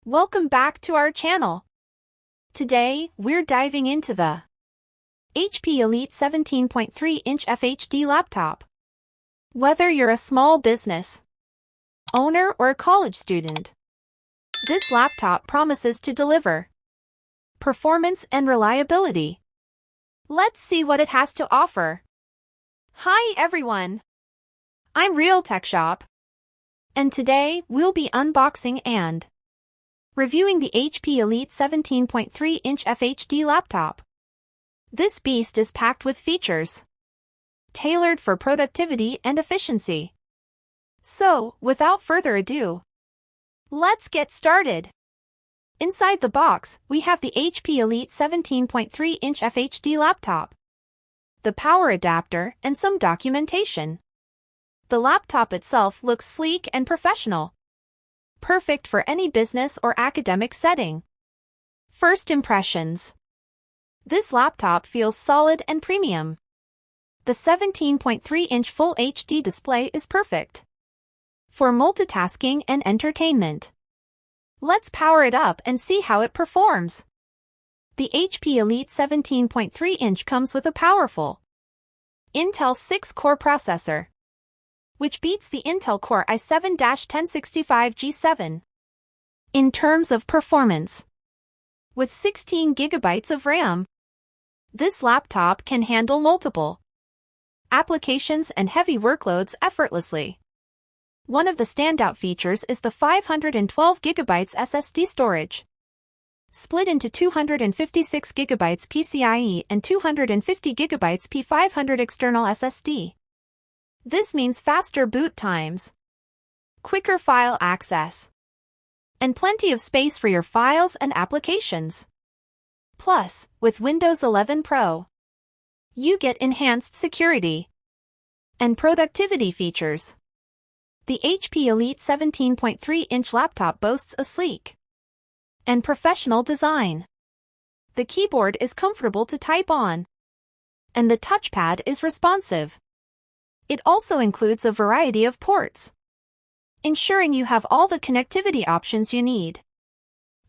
Welcome back to our channel. Today, we're diving into the HP Elite 17.3-inch FHD laptop. Whether you're a small business owner or a college student, this laptop promises to deliver performance and reliability. Let's see what it has to offer. Hi everyone! I'm Realtecshop, and today we'll be unboxing and reviewing the HP Elite 17.3-inch FHD laptop. This beast is packed with features tailored for productivity and efficiency. So, without further ado, let's get started. Inside the box, we have the HP Elite 17.3-inch FHD laptop, the power adapter, and some documentation. The laptop itself looks sleek and professional, perfect for any business or academic setting. First impressions. This laptop feels solid and premium. The 17.3-inch Full HD display is perfect for multitasking and entertainment. Let's power it up and see how it performs. The HP Elite 17.3-inch comes with a powerful Intel 6-core processor, which beats the Intel Core i7-1065G7 in terms of performance. With 16 GB of RAM, this laptop can handle multiple applications and heavy workloads effortlessly. One of the standout features is the 512 GB SSD storage, split into 256 GB PCIe and 250 GB P500 External SSD. This means faster boot times, quicker file access, and plenty of space for your files and applications. Plus, with Windows 11 Pro, you get enhanced security and productivity features. The HP Elite 17.3-inch laptop boasts a sleek and professional design. The keyboard is comfortable to type on, and the touchpad is responsive. It also includes a variety of ports, ensuring you have all the connectivity options you need.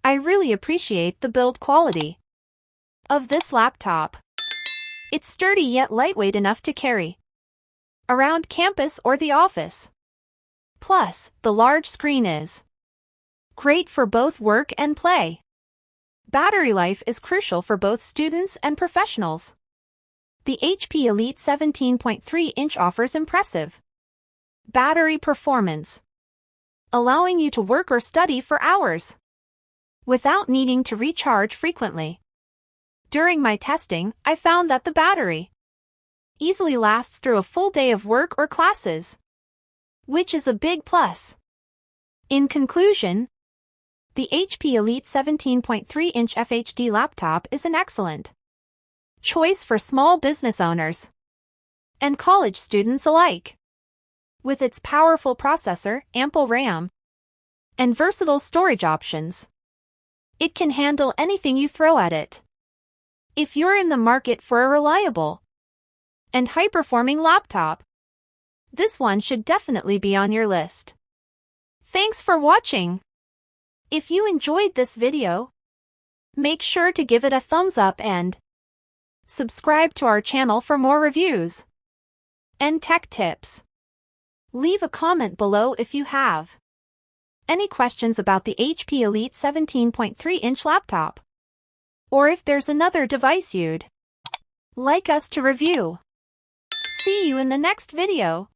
I really appreciate the build quality of this laptop. It's sturdy yet lightweight enough to carry around campus or the office. Plus, the large screen is great for both work and play. Battery life is crucial for both students and professionals. The HP Elite 17.3-inch offers impressive battery performance, allowing you to work or study for hours without needing to recharge frequently. During my testing, I found that the battery easily lasts through a full day of work or classes, which is a big plus. In conclusion, the HP Elite 17.3-inch FHD laptop is an excellent choice for small business owners and college students alike. With its powerful processor, ample RAM, and versatile storage options, it can handle anything you throw at it. If you're in the market for a reliable and high-performing laptop, this one should definitely be on your list. Thanks for watching. If you enjoyed this video, make sure to give it a thumbs up and subscribe to our channel for more reviews and tech tips. Leave a comment below if you have any questions about the HP Elite 17.3-inch laptop, or if there's another device you'd like us to review. See you in the next video.